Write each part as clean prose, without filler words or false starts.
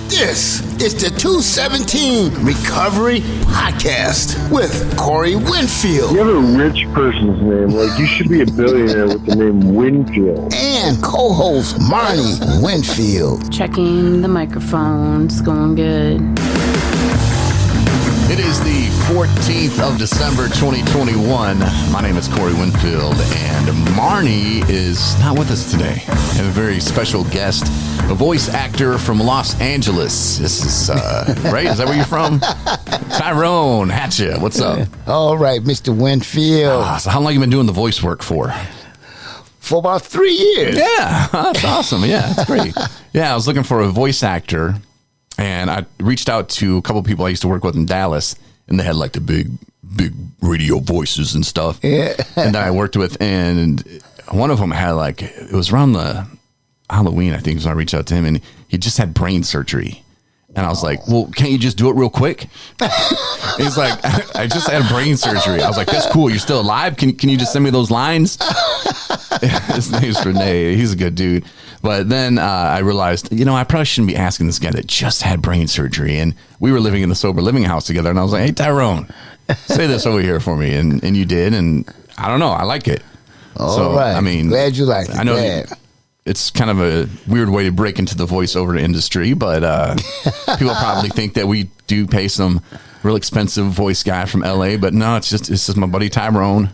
This is the 217 Recovery Podcast with Corey Winfield. You have a rich person's name. Like, you should be a billionaire with the name Winfield. And co-host Marnie Winfield. Checking the microphones, going good. It is the 14th of December, 2021. My name is Corey Winfield, and Marnie is not with us today. I have a very special guest, a voice actor from Los Angeles. This is, right? Is that where you're from? Tyrone, Hatcha, what's up? All right, Mr. Winfield. So how long have you been doing the voice work for? For about 3 years. Yeah, that's awesome. Yeah, that's great. Yeah, I was looking for a voice actor. And I reached out to a couple of people I used to work with in Dallas, and they had like the big radio voices and stuff. Yeah. And that I worked with, and one of them had like, it was around the Halloween, I think, when I reached out to him, and he just had brain surgery. And I was like, well, can't you just do it real quick? He's like, I just had brain surgery. I was like, that's cool. You're still alive? Can you just send me those lines? His name's Renee. He's a good dude. But then I realized, I probably shouldn't be asking this guy that just had brain surgery. And we were living in the sober living house together. And I was like, hey, Tyrone, say this over here for me. And you did. And I don't know. I like it. All right. I mean, glad you like it. I know it's kind of a weird way to break into the voiceover industry, but people probably think that we do pay some real expensive voice guy from LA, but no, it's just my buddy Tyrone.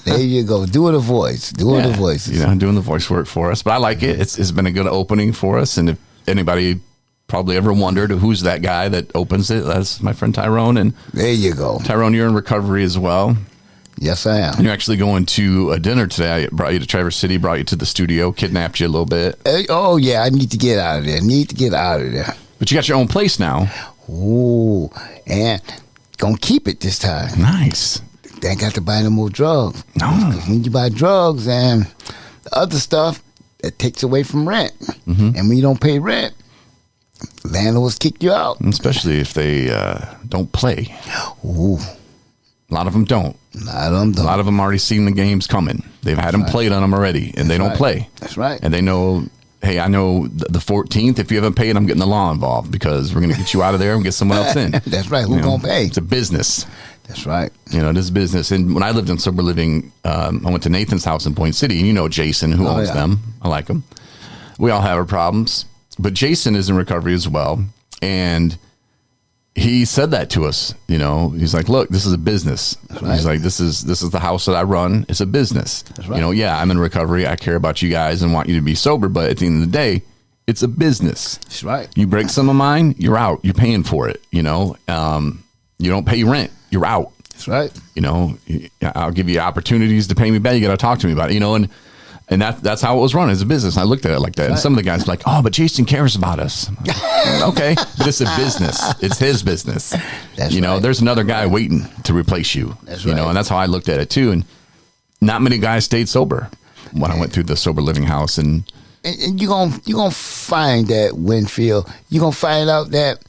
There you go. Doing the voice. Doing the voices. Doing the voice work for us. But I like it. It's been a good opening for us. And if anybody probably ever wondered who's that guy that opens it, that's my friend Tyrone. And there you go. Tyrone, you're in recovery as well. Yes, I am. You're actually going to a dinner today. I brought you to Traverse City, brought you to the studio, kidnapped you a little bit. Oh, yeah. I need to get out of there. But you got your own place now. Ooh, and gonna keep it this time. Nice. They ain't got to buy no more drugs. No. When you buy drugs and the other stuff, it takes away from rent. Mm-hmm. And when you don't pay rent, landlords kick you out. Especially if they don't play. Ooh. A lot of them don't. A lot of them already seen the games coming. They've had them played on them already, and they don't play. That's right. And they know, hey, I know the 14th, if you haven't paid, I'm getting the law involved because we're going to get you out of there and get someone else in. That's right. Who's going to pay? It's a business. That's right. It is business. And when I lived in sober living, I went to Nathan's house in Point City, and Jason, who owns them. I like him. We all have our problems. But Jason is in recovery as well. And he said that to us, he's like, look, this is a business. Right. He's like, this is the house that I run. It's a business. That's right. Yeah, I'm in recovery. I care about you guys and want you to be sober. But at the end of the day, it's a business. That's right. You break some of mine, you're out. You're paying for it. You don't pay rent, you're out. That's right. I'll give you opportunities to pay me back. You got to talk to me about it, and that's how it was run as a business. I looked at it like that. Right. And some of the guys were like, oh, but Jason cares about us. Okay, but it's a business. It's his business. That's right. There's another guy waiting to replace you. That's right. And that's how I looked at it too. And not many guys stayed sober when I went through the sober living house. And you're gonna find that, Winfield. You're gonna find out that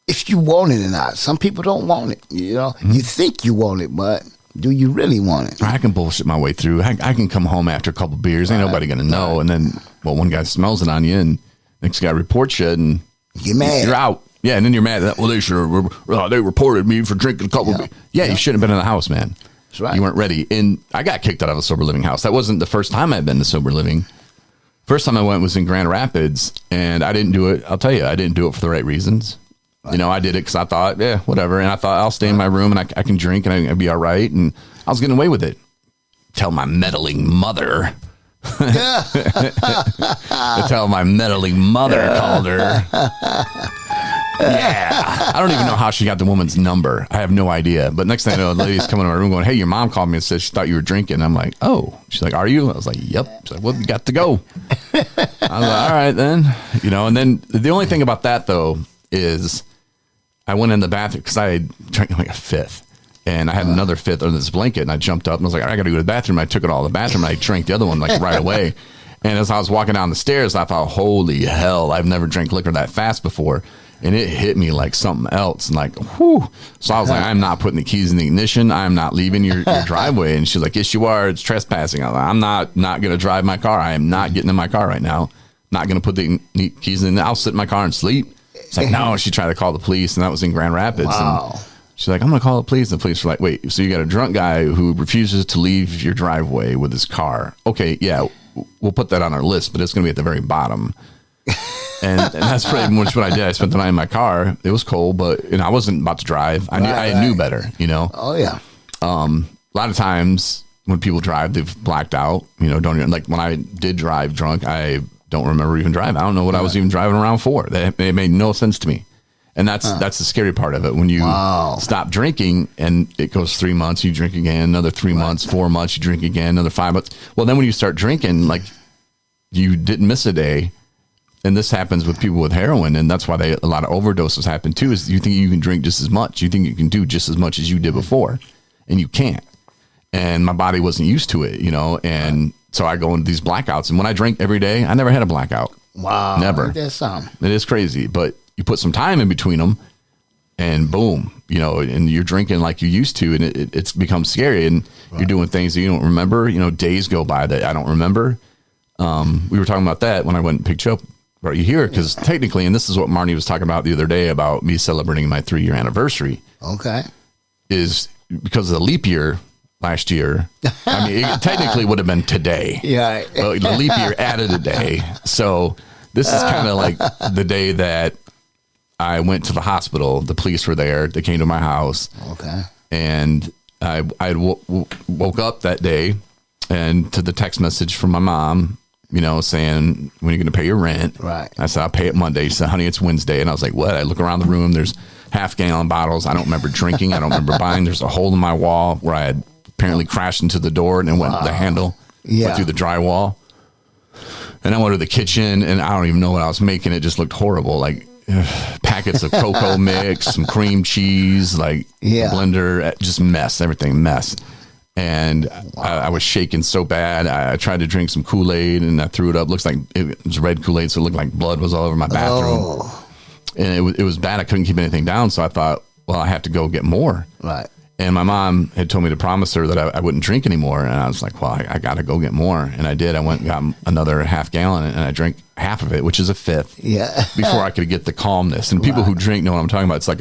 if you want it or not. Some people don't want it. Mm-hmm. You think you want it, but do you really want it? I can bullshit my way through. I can come home after a couple of beers. Ain't nobody going to know. Right. And then, one guy smells it on you, and next guy reports you, and you're mad. You're out. Yeah, and then you're mad. Well, they reported me for drinking a couple of beers. Yeah, you shouldn't have been in the house, man. That's right. You weren't ready. And I got kicked out of a sober living house. That wasn't the first time I'd been to sober living. First time I went was in Grand Rapids, and I didn't do it. I'll tell you, I didn't do it for the right reasons. Right. I did it because I thought, whatever. And I thought I'll stay in my room and I can drink and I'll be all right. And I was getting away with it. Tell my meddling mother. Tell my meddling mother called her. Yeah. I don't even know how she got the woman's number. I have no idea. But next thing I know, the lady's coming to my room going, hey, your mom called me and said she thought you were drinking. I'm like, oh. She's like, are you? I was like, yep. She's like, well, you got to go. I was like, all right then. And then the only thing about that, though, is I went in the bathroom because I had drank like a fifth. And I had another fifth under this blanket, and I jumped up and I was like, I got to go to the bathroom. I took it all to the bathroom, and I drank the other one like right away. And as I was walking down the stairs, I thought, holy hell, I've never drank liquor that fast before. And it hit me like something else. And like, whew. So I was like, I'm not putting the keys in the ignition. I'm not leaving your driveway. And she's like, yes, you are. It's trespassing. I'm like, I'm not going to drive my car. I am not getting in my car right now. not going to put the keys in. I'll sit in my car and sleep. It's like, no, she tried to call the police, and that was in Grand Rapids. Wow. And she's like, I'm going to call the police. And the police were like, wait, so you got a drunk guy who refuses to leave your driveway with his car. Okay, yeah, we'll put that on our list, but it's going to be at the very bottom. And that's pretty much what I did. I spent the night in my car. It was cold, but I wasn't about to drive. I knew better, Oh, yeah. A lot of times when people drive, they've blacked out. Don't even, like when I did drive drunk, I don't remember even driving. I don't know what I was even driving around for. It made no sense to me. And that's the scary part of it. When you stop drinking and it goes 3 months, you drink again, another 3 months, 4 months, you drink again, another 5 months. Well, then when you start drinking, like you didn't miss a day. And this happens with people with heroin, and that's why a lot of overdoses happen too, is you think you can drink just as much. You think you can do just as much as you did before, and you can't. And my body wasn't used to it, and so I go into these blackouts. And when I drink every day, I never had a blackout. Wow. Never. That's something. It is crazy, but you put some time in between them, and boom, and you're drinking like you used to, and it's become scary, and you're doing things that you don't remember. Days go by that I don't remember. We were talking about that when I went and picked you up. Brought you here because technically, and this is what Marnie was talking about the other day about me celebrating my 3-year anniversary. Okay. Is because of the leap year last year. I mean, it technically would have been today. Yeah. But the leap year added a day. So this is kind of like the day that I went to the hospital. The police were there. They came to my house. Okay. And I woke up that day and to the text message from my mom, saying, when are you going to pay your rent? Right. I said, I'll pay it Monday. She said, honey, it's Wednesday. And I was like, what? I look around the room. There's half-gallon bottles. I don't remember drinking. I don't remember buying. There's a hole in my wall where I had apparently crashed into the door and it went the handle went through the drywall. And I went to the kitchen, and I don't even know what I was making. It just looked horrible. Like packets of cocoa mix, some cream cheese, like blender, just mess, everything mess. And I was shaking so bad. I tried to drink some Kool-Aid, and I threw it up. Looks like it was red Kool-Aid, so it looked like blood was all over my bathroom. And it was bad. I couldn't keep anything down, so I thought, well, I have to go get more. Right. And my mom had told me to promise her that I wouldn't drink anymore. And I was like, well, I got to go get more. And I did. I went and got another half-gallon, and I drank half of it, which is a fifth. Yeah. Before I could get the calmness. And people who drink know what I'm talking about. It's like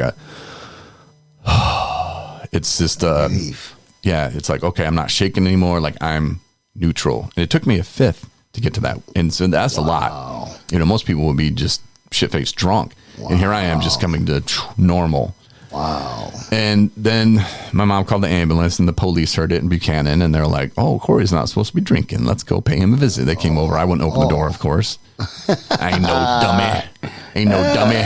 it's just relief. Yeah, it's like, okay, I'm not shaking anymore. Like, I'm neutral. And it took me a fifth to get to that. And so that's a lot. Most people would be just shit-faced drunk. And here I am just coming to normal. Wow. And then my mom called the ambulance, and the police heard it in Buchanan, and they're like, oh, Corey's not supposed to be drinking. Let's go pay him a visit. They came over. I wouldn't open the door, of course. I ain't no dummy.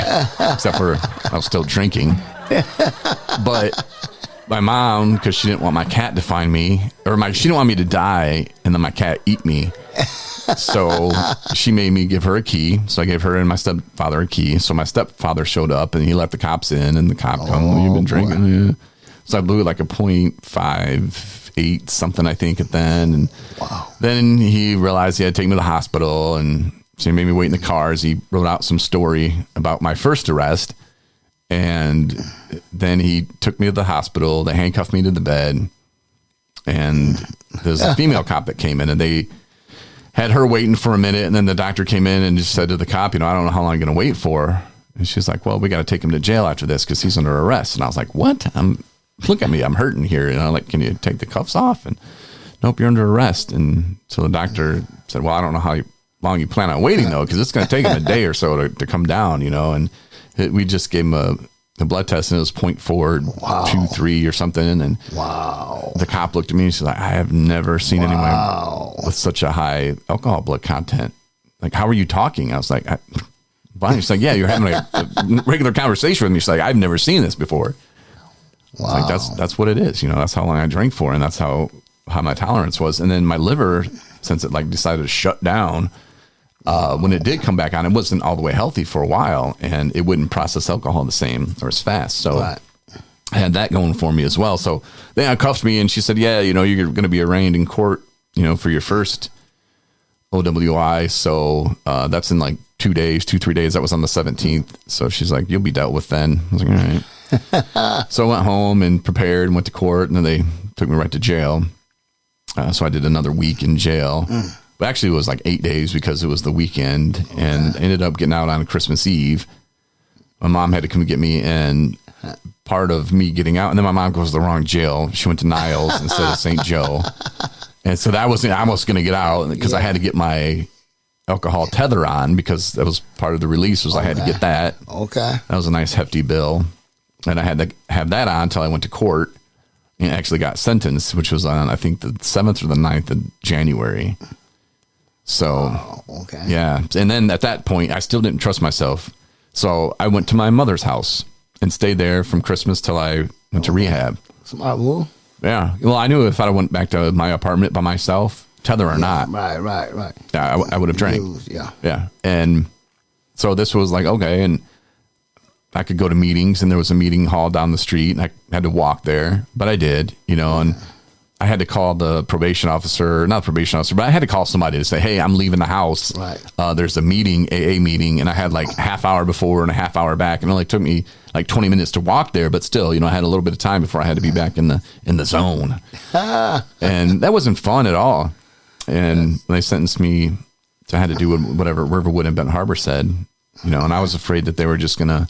Except for I was still drinking. But my mom, because she didn't want my cat to find me, she didn't want me to die and then my cat eat me. So she made me give her a key. So I gave her and my stepfather a key. So my stepfather showed up, and he let the cops in, and the cop come, you've been drinking. Yeah. So I blew like a 0.58 something, I think, at then. And then he realized he had to take me to the hospital, and so he made me wait in the cars. He wrote out some story about my first arrest. And then he took me to the hospital. They handcuffed me to the bed. And there's a female cop that came in, and they had her waiting for a minute. And then the doctor came in and just said to the cop, I don't know how long I'm going to wait for. And she's like, well, we got to take him to jail after this because he's under arrest. And I was like, what? Look at me. I'm hurting here. Like, can you take the cuffs off? And nope, you're under arrest. And so the doctor said, well, I don't know how long you plan on waiting, though, because it's going to take him a day or so to come down, And we just gave him a blood test, and it was 0.423 or something. And the cop looked at me and she's like, I have never seen anyone with such a high alcohol blood content. Like, how are you talking? I was like, fine. She's like, yeah, you're having a regular conversation with me. She's like, I've never seen this before. Like, that's what it is. That's how long I drank for, and that's how my tolerance was. And then my liver, since it decided to shut down, when it did come back on, it wasn't all the way healthy for a while, and it wouldn't process alcohol the same or as fast. So I had that going for me as well. So they handcuffed me, and she said, yeah, you're going to be arraigned in court, for your first OWI. So that's in 3 days. That was on the 17th. So she's like, you'll be dealt with then. I was like, all right. So I went home and prepared and went to court, and then they took me right to jail. So I did another week in jail. But actually, it was like 8 days because it was the weekend, and ended up getting out on Christmas Eve. My mom had to come get me, and part of me getting out, and then my mom goes to the wrong jail. She went to Niles instead of St. Joe. And so I was going to get out because I had to get my alcohol tether on, because that was part of the release, was I had to get that. Okay. That was a nice hefty bill. And I had to have that on until I went to court and actually got sentenced, which was on, I think, the 7th or the 9th of January. So, okay. Yeah. And then at that point, I still didn't trust myself. So I went to my mother's house and stayed there from Christmas till I went to rehab. Smart move. Yeah. Well, I knew if I went back to my apartment by myself, tether or not. Right. I would have drank. Yeah. And so this was like, okay. And I could go to meetings, and there was a meeting hall down the street, and I had to walk there, but I did, and I had to call the probation officer, not the probation officer, but I had to call somebody to say, hey, I'm leaving the house. Right. There's a meeting, AA meeting, and I had like half hour before and a half hour back, and it only took me like 20 minutes to walk there, but still, I had a little bit of time before I had to be back in the zone. And that wasn't fun at all. And they sentenced me to, I had to do whatever Riverwood and Benton Harbor said, and I was afraid that they were just going to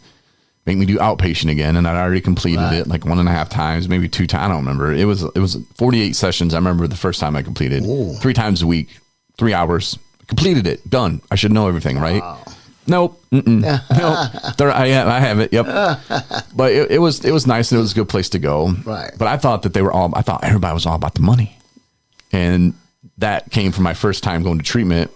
make me do outpatient again. And I'd already completed it like 1.5 times, maybe 2 times. I don't remember. It was 48 sessions. I remember the first time I completed. Ooh. 3 times a week, 3 hours, completed it, done. I should know everything, right? Wow. Nope. Nope. I have it. Yep. But it was nice, and it was a good place to go. Right. But I thought everybody was all about the money. And that came from my first time going to treatment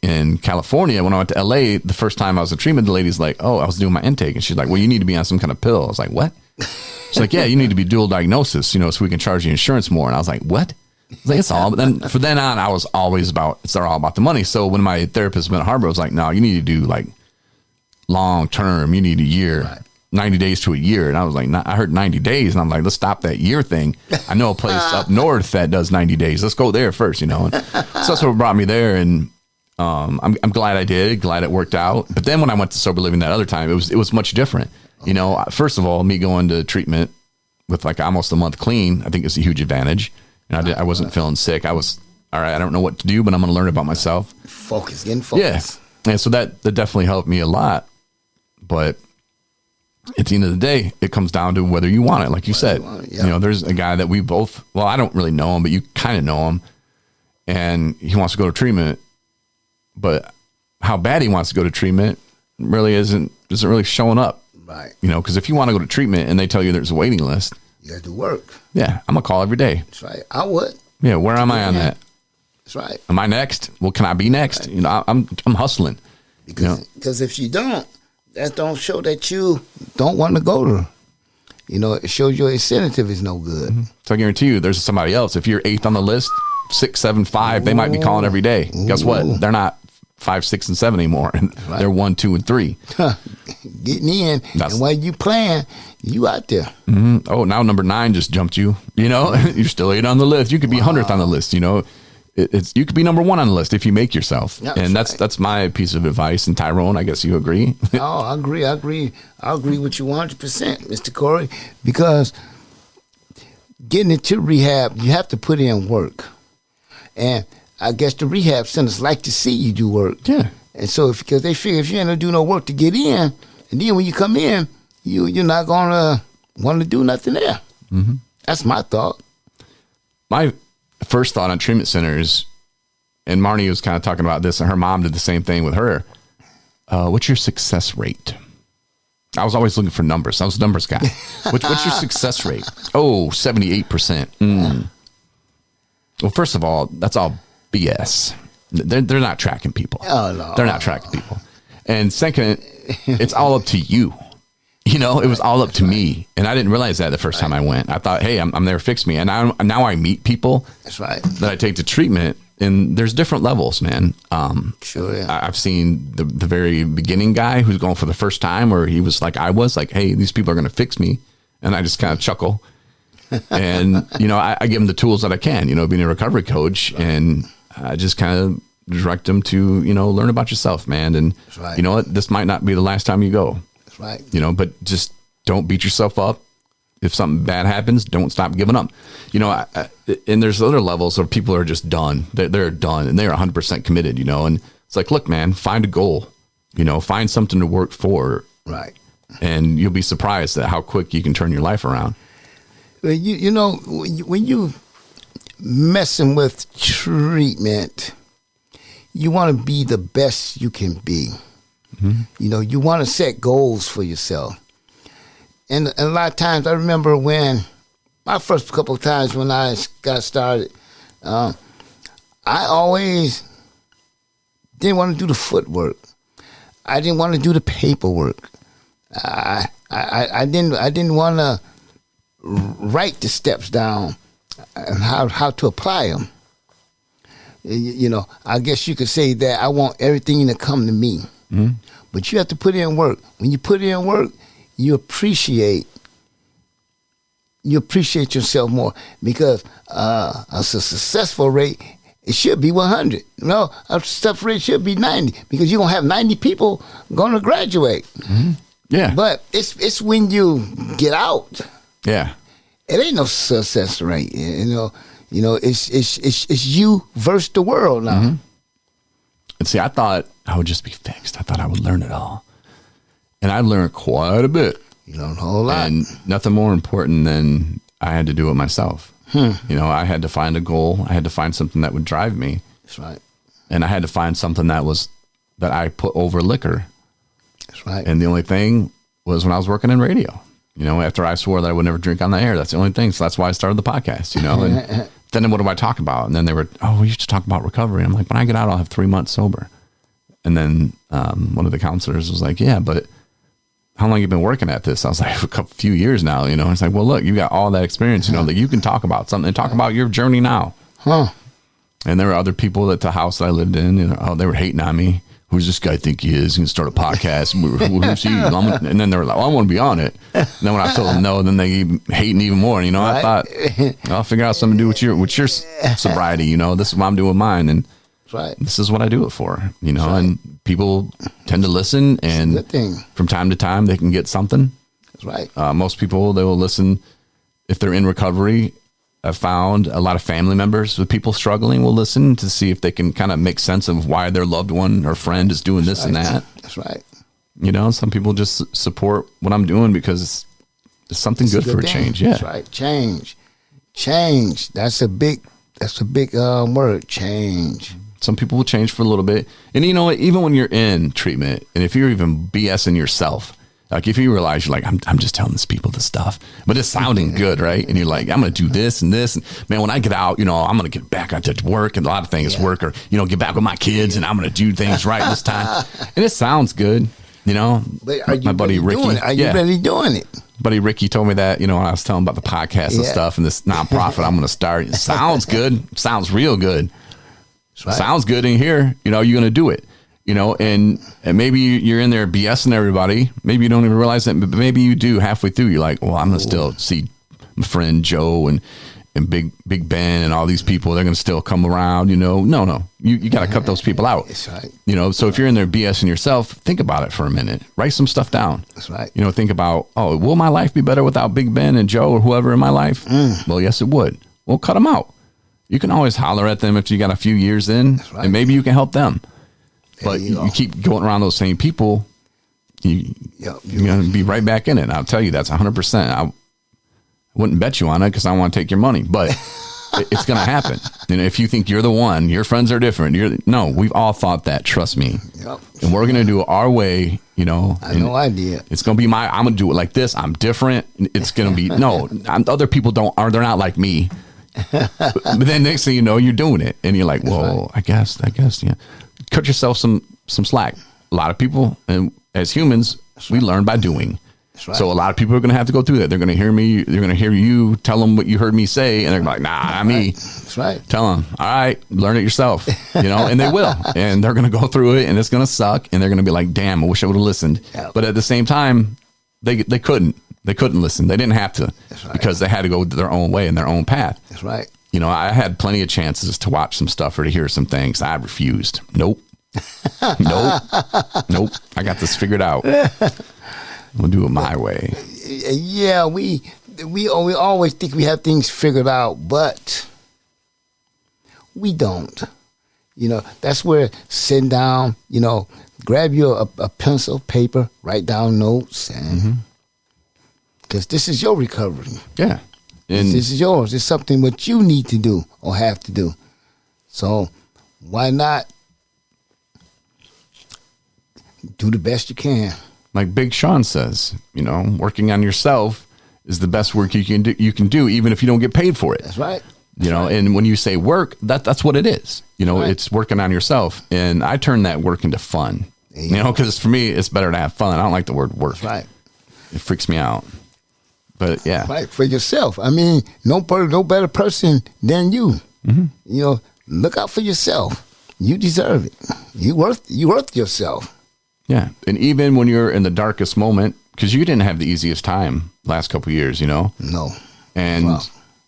in California. When I went to LA, the first time I was in treatment, the lady's like, oh, I was doing my intake. And she's like, well, you need to be on some kind of pill. I was like, what? She's like, yeah, you need to be dual diagnosis, so we can charge you insurance more. And I was like, what? I was like, it's all, but then from then on, I was always they're all about the money. So when my therapist went to Harbor, I was like, no, you need to do like long term. You need a year, right. 90 days to a year. And I was like, I heard 90 days. And I'm like, let's stop that year thing. I know a place up north that does 90 days. Let's go there first, And so that's what brought me there. And I'm glad I did. Glad it worked out. But then when I went to sober living that other time, it was much different. First of all, me going to treatment with like almost a month clean, I think it's a huge advantage. And I wasn't feeling sick. I was all right. I don't know what to do, but I'm going to learn about myself. Getting focused. Yeah. And so that definitely helped me a lot. But at the end of the day, it comes down to whether you want it. Like you said, there's a guy that we both, well, I don't really know him, but you kind of know him, and he wants to go to treatment. But how bad he wants to go to treatment really isn't really showing up. Right. Because if you want to go to treatment and they tell you there's a waiting list, you have to work. Yeah, I'm going to call every day. That's right. I would. Yeah, where am I on that? That's right. Am I next? Well, can I be next? Right. I'm hustling. Because if you don't, that don't show that you don't want to go to. It shows your incentive is no good. Mm-hmm. So I guarantee you, there's somebody else. If you're 8th on the list, 6, 7, 5, they might be calling every day. Ooh. Guess what? They're not 5, 6, and 7 anymore. Right. They're 1, 2, and 3. Getting in, and while you playing, you out there. Mm-hmm. Oh, now number 9 just jumped you. You're still 8 on the list. You could be 100th on the list. You could be number 1 on the list if you make yourself. Yep, and that's my piece of advice. And Tyrone, I guess you agree. Oh, I agree. I agree with you 100%, Mr. Corey, because getting into rehab, you have to put in work. And I guess the rehab centers like to see you do work. Yeah. And so because they figure if you ain't gonna do no work to get in, and then when you come in, you're not gonna want to do nothing there. Mm-hmm. That's my thought. My first thought on treatment centers, and Marnie was kind of talking about this, and her mom did the same thing with her. What's your success rate? I was always looking for numbers. I was a numbers guy. What's your success rate? Oh, 78%. Well, first of all, that's all BS. They're not tracking people. Oh, no. They're not tracking people. And second, it's all up to you. It was all up to me. And I didn't realize that the first time I went. I thought, hey, I'm there to fix me. And now I meet people that's right. that I take to treatment, and there's different levels, man. Sure, yeah. I've seen the very beginning guy who's going for the first time, where he was like, hey, these people are going to fix me. And I just kind of chuckle. And, I give them the tools that I can, being a recovery coach. Right. And I just kind of direct them to, learn about yourself, man. And right. You know what? This might not be the last time you go. That's right. But just don't beat yourself up. if something bad happens, don't stop giving up. You know, and there's other levels of people are just done. They're done and they're 100% committed, you know, and it's like, look, man, find a goal, you know, find something to work for. Right. And you'll be surprised at how quick you can turn your life around. Well, you know, when you messing with treatment, you want to be the best you can be. Mm-hmm. You know, you want to set goals for yourself. And a lot of times, I remember when my first couple of times when I got started, I always didn't want to do the footwork. I didn't want to do the paperwork. I didn't want to write the steps down and how to apply them. You know, I guess you could say that I want everything to come to me. Mm-hmm. But you have to put in work. When you put in work, you appreciate yourself more, because a successful rate, it should be 100. No, a success rate should be 90, because you're gonna have 90 people gonna graduate. Mm-hmm. Yeah, but it's when you get out. Yeah, it ain't no success rate. You know, it's you versus the world now. Mm-hmm. And see, I thought I would just be fixed. I thought I would learn it all, and I learned quite a bit. You learned a whole lot, and nothing more important than I had to do it myself. You know, I had to find a goal. I had to find something that would drive me. That's right. And I had to find something that I put over liquor. That's right. And the only thing was when I was working in radio. You know, after I swore that I would never drink on the air, that's the only thing. So that's why I started the podcast, you know. And then what do I talk about? And then they were, we used to talk about recovery. I'm like, when I get out, I'll have 3 months sober. And then one of the counselors was like, yeah, but how long have you been working at this? I was like, a few years now, you know. It's like, well, look, you got all that experience, you know, that you can talk about something and talk about your journey now. Huh. And there were other people at the house that I lived in, you know, they were hating on me. Who's this guy think he is? He can start a podcast. Who's he? And then they were like, I want to be on it. And then when I told them no, then they hating even more. You know, right? I thought, I'll figure out something to do with your sobriety. You know, this is what I'm doing with mine. And right. This is what I do it for, you know, and people tend to listen, and from time to time they can get something. That's right. Most people, they will listen if they're in recovery. I've found a lot of family members with people struggling will listen to see if they can kind of make sense of why their loved one or friend is doing this and that. That's right. You know, some people just support what I'm doing because it's something good for a change. Yeah. That's right. Change. That's a big word, change. Some people will change for a little bit. And you know what, even when you're in treatment, and if you're even BSing yourself, like if you realize you're like, I'm just telling these people this stuff, but it's sounding good, right? And you're like, I'm going to do this and this. And man, when I get out, you know, I'm going to get back out to work, and a lot of things work, or, you know, get back with my kids, and I'm going to do things right this time. And it sounds good, you know. But are you my buddy Ricky, are you really doing it? Buddy Ricky told me that, you know, when I was telling him about the podcast and stuff and this nonprofit I'm going to start. It sounds good. It sounds real good. Right. Sounds good in here. You know, you're going to do it, you know, and maybe you're in there BSing everybody. Maybe you don't even realize that, but maybe you do halfway through. You're like, well, I'm going to still see my friend Joe and Big Ben and all these people. They're going to still come around, you know. No, you got to cut those people out. That's right. You know, so if you're in there BSing yourself, think about it for a minute. Write some stuff down. That's right. You know, think about, will my life be better without Big Ben and Joe or whoever in my life? Well, yes, it would. Well, cut them out. You can always holler at them if you got a few years in, right. And maybe you can help them. But you keep going around those same people, you're going to be right back in it. And I'll tell you, that's 100%. I wouldn't bet you on it because I want to take your money, but it's going to happen. And if you think you're the one, your friends are different. No, we've all thought that. Trust me. Yep. And we're going to do it our way, you know. I have no idea. It's going to be I'm going to do it like this. I'm different. It's going to be, other people they're not like me. But then next thing you know, you're doing it, and you're like, "Well, right. I guess, yeah." Cut yourself some slack. A lot of people, and as humans, we learn by doing. Right. So a lot of people are going to have to go through that. They're going to hear me. They're going to hear you tell them what you heard me say, and they're like, "Nah, not me." That's right. Tell them, all right, learn it yourself. You know, and they will, and they're going to go through it, and it's going to suck, and they're going to be like, "Damn, I wish I would have listened." Yep. But at the same time, they couldn't. They couldn't listen. They didn't have to, right. Because they had to go their own way and their own path. That's right. You know, I had plenty of chances to watch some stuff or to hear some things. I refused. Nope. Nope. I got this figured out. We'll do it my way. Yeah, we we always think we have things figured out, but we don't. You know, that's where sitting down, you know, grab you a pencil, paper, write down notes, and because this is your recovery. Yeah. And This is yours. It's something what you need to do or have to do. So why not do the best you can? like Big Sean says, you know, working on yourself is the best work you can do, even if you don't get paid for it. That's right. You know, and when you say work, that's what it is. You know, it's working on yourself. And I turn that work into fun. You know, because for me, it's better to have fun. I don't like the word work. That's right. It freaks me out. But yeah. Right, for yourself. I mean, no better person than you. Mm-hmm. You know, look out for yourself. You deserve it. You worth yourself. Yeah. And even when you're in the darkest moment, because you didn't have the easiest time last couple of years, you know? No. And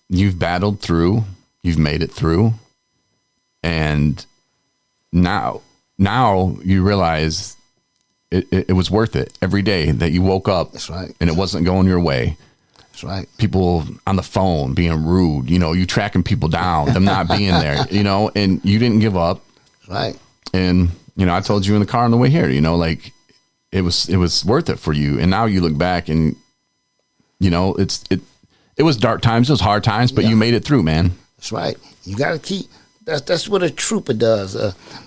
you've battled through, you've made it through. And now you realize it was worth it every day that you woke up. That's right. And it wasn't going your way. That's right. People on the phone being rude, you know, you tracking people down, them not being there, you know, and you didn't give up. That's right. And, you know, I told you in the car on the way here, you know, like it was worth it for you. And now you look back and, you know, it was dark times, it was hard times, but you made it through, man. That's right. You got to keep, that's what a trooper does.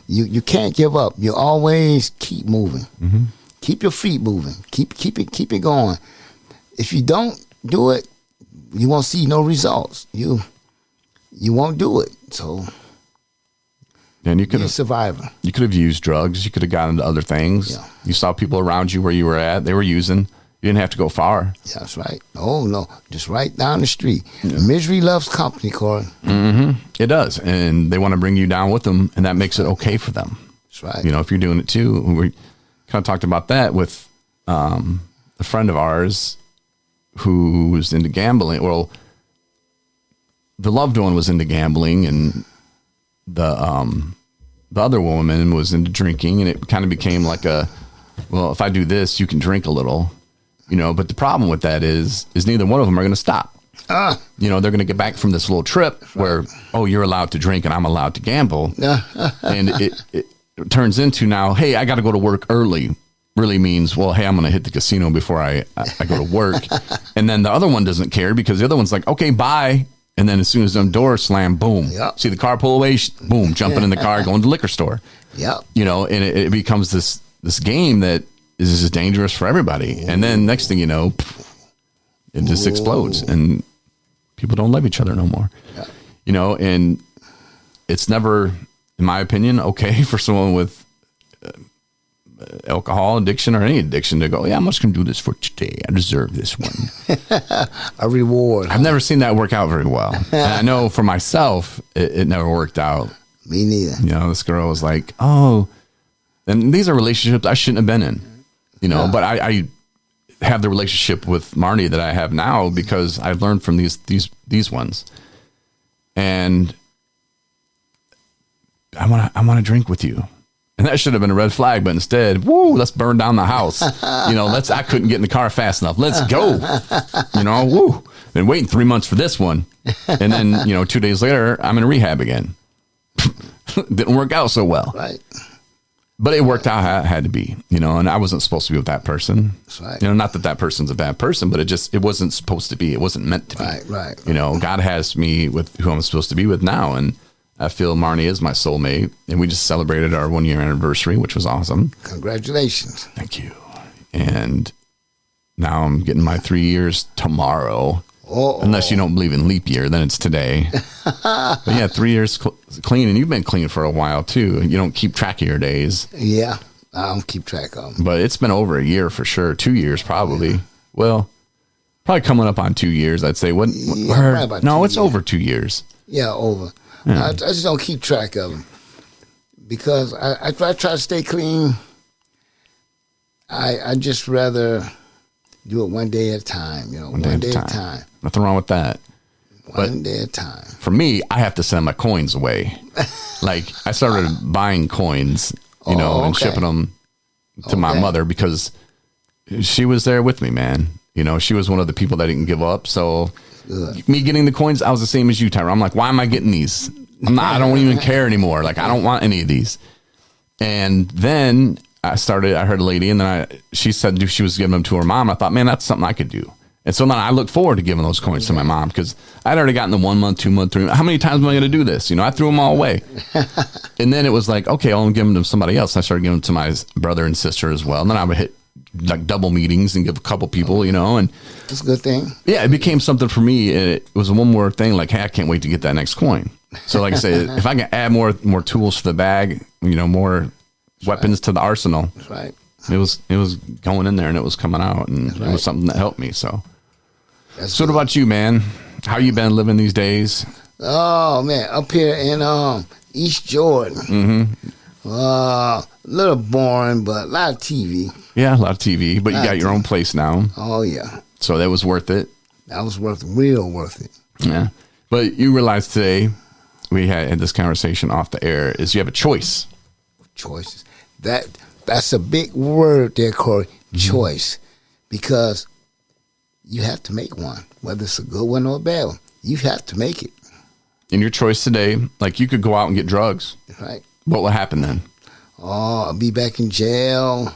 You can't give up. You always keep moving. Mm-hmm. Keep your feet moving. Keep it going. If you don't do it, you won't see no results. You won't do it. So and you could you're a have survivor. You could have used drugs. You could have gotten into other things. Yeah. You saw people around you where you were at. They were using. You didn't have to go far. Yeah, that's right. Oh, no. Just right down the street. Yeah. Misery loves company, Corey. Mm-hmm. It does. And they want to bring you down with them, and that makes it okay for them. That's right. You know, if you're doing it too. We kind of talked about that with a friend of ours who was into gambling. Well, the loved one was into gambling, and the other woman was into drinking, and it kind of became like well, if I do this, you can drink a little, you know, but the problem with that is neither one of them are going to stop. You know, they're going to get back from this little trip where, oh, you're allowed to drink and I'm allowed to gamble. And it turns into now, hey, I got to go to work early. Really means, well, hey, I'm going to hit the casino before I go to work. And then the other one doesn't care because the other one's like, okay, bye. And then as soon as them doors slam, boom, see the car pull away, boom, jumping in the car, going to the liquor store. Yep. You know, and it becomes this game that is just dangerous for everybody. And then next thing you know, it just explodes and people don't love each other no more. Yep. You know, and it's never, in my opinion, okay for someone with alcohol addiction or any addiction to go, yeah, I'm just going to do this for today. I deserve this one. A reward. I've never seen that work out very well. And I know for myself, it never worked out. Me neither. You know, this girl was like, oh, and these are relationships I shouldn't have been in, you know, but I have the relationship with Marnie that I have now because I've learned from these ones. And I want to drink with you. And that should have been a red flag, but instead, woo, let's burn down the house. You know, I couldn't get in the car fast enough. Let's go. You know, woo. Been waiting 3 months for this one. And then, you know, 2 days later, I'm in rehab again. Didn't work out so well. Right. But it worked out how it had to be, you know, and I wasn't supposed to be with that person. That's right. You know, not that person's a bad person, but it wasn't supposed to be. It wasn't meant to be. Right. You know, God has me with who I'm supposed to be with now. And I feel Marnie is my soulmate, and we just celebrated our 1 year anniversary, which was awesome. Congratulations. Thank you. And now I'm getting my 3 years tomorrow. Unless you don't believe in leap year, then it's today. But yeah, 3 years clean, and you've been clean for a while too. You don't keep track of your days. Yeah, I don't keep track of them. But it's been over a year for sure. 2 years probably. Yeah. Well, probably coming up on 2 years, I'd say. No, it's over 2 years. Yeah, over. Yeah. I just don't keep track of them because I try to stay clean. I just rather do it one day at a time, you know, one day at a time. Nothing wrong with that. One day at a time. For me, I have to send my coins away. Like I started buying coins, you know, and shipping them to my mother because she was there with me, man. You know, she was one of the people that didn't give up. So me getting the coins, I was the same as you, Tyrone. I'm like, why am I getting these? I don't even care anymore. Like, I don't want any of these. And then I heard a lady, and then she said she was giving them to her mom. I thought, man, that's something I could do. And so then I look forward to giving those coins to my mom, because I'd already gotten the 1 month, 2 month, 3 month. How many times am I going to do this? You know, I threw them all away. And then it was like, okay, I'll give them to somebody else. I started giving them to my brother and sister as well. And then I would hit like double meetings and give a couple people, you know, and that's a good thing. Yeah, it became something for me. It was one more thing. Like, hey, I can't wait to get that next coin. So like I say, if I can add more tools to the bag, you know, more weapons to the arsenal. That's right. It was going in there and it was coming out, and it was something that helped me. So what about you, man? How you been living these days? Oh man, up here in East Jordan. Mm-hmm. A little boring, but a lot of TV. Yeah, a lot of TV, but you got your own place now. Oh yeah. So that was worth it. That was real worth it. Yeah, but you realize today we had this conversation off the air is you have a choice. Choices. That's a big word there, Corey. Choice, because you have to make one, whether it's a good one or a bad one. You have to make it. In your choice today, like you could go out and get drugs. Right. What will happen then? Oh, I'll be back in jail.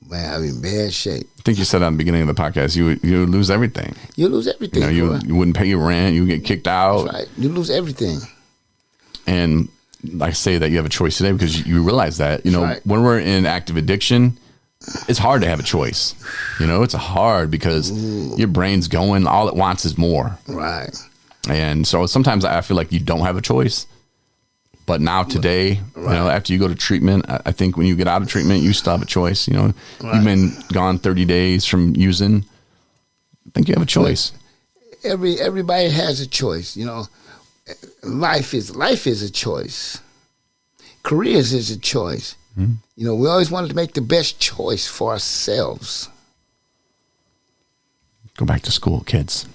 Man, I'm in bad shape. I think you said at the beginning of the podcast, you would lose everything. You lose everything. You know, you wouldn't pay your rent. You would get kicked out. That's right. You lose everything. And I say that you have a choice today because you realize that, you know, when we're in active addiction, it's hard to have a choice. You know, it's hard because your brain's going, all it wants is more. Right. And so sometimes I feel like you don't have a choice. But now today, you know, after you go to treatment, I think when you get out of treatment, you still have a choice. You know, you've been gone 30 days from using. I think you have a choice. Everybody has a choice. You know, life is a choice. Careers is a choice. Mm-hmm. You know, we always wanted to make the best choice for ourselves. Go back to school, kids.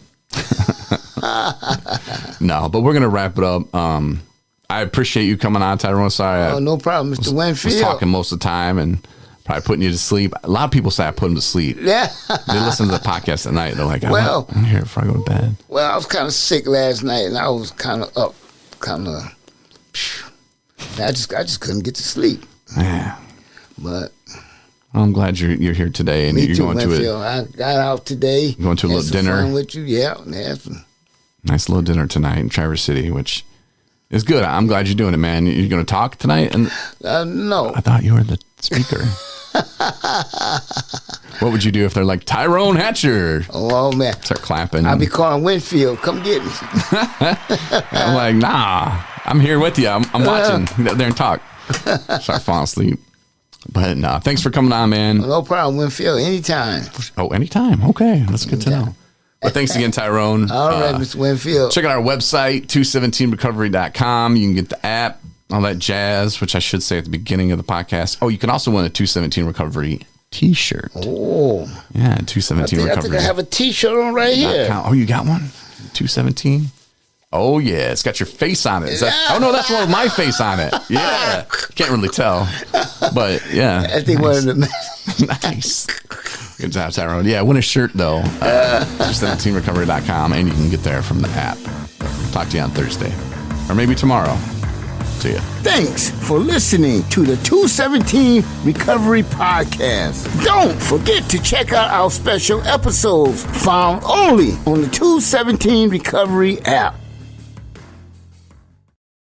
No, but we're going to wrap it up. I appreciate you coming on, Tyrone. Sorry. No problem, Mr. Winfield. I was talking most of the time and probably putting you to sleep. A lot of people say I put them to sleep. Yeah. They listen to the podcast at night. They're like, I'm here before I go to bed. Well, I was kind of sick last night, and I was kind of up, I just couldn't get to sleep. Yeah. But I'm glad you're here today, and you're going Winfield. to it. I got out today. Going to a little dinner fun with you, yeah. Nice little dinner tonight in Traverse City, which is good. I'm glad you're doing it, man. You're going to talk tonight, and no, I thought you were the speaker. What would you do if they're like Tyrone Hatcher? Oh man, start clapping. I'll be calling Winfield. Come get me. I'm like, nah. I'm here with you. I'm watching. Get there and talk. Start falling asleep. But no, thanks for coming on, man. No problem, Winfield. Anytime. Oh, anytime. Okay, that's good to know. But thanks again, Tyrone. All right, Mr. Winfield. Check out our website, 217recovery.com. You can get the app, all that jazz, which I should say at the beginning of the podcast. Oh, you can also win a 217 Recovery t-shirt. Oh. Yeah, 217 Recovery. I think I have a t-shirt on right here. Oh, you got one? 217? Oh, yeah. It's got your face on it. Oh, no, that's one with my face on it. Yeah. Can't really tell. But, yeah. I think one of them. Nice. Good job, Tyrone. Yeah, win a shirt, though. 217recovery.com, and you can get there from the app. Talk to you on Thursday. Or maybe tomorrow. See ya. Thanks for listening to the 217 Recovery Podcast. Don't forget to check out our special episodes found only on the 217 Recovery app.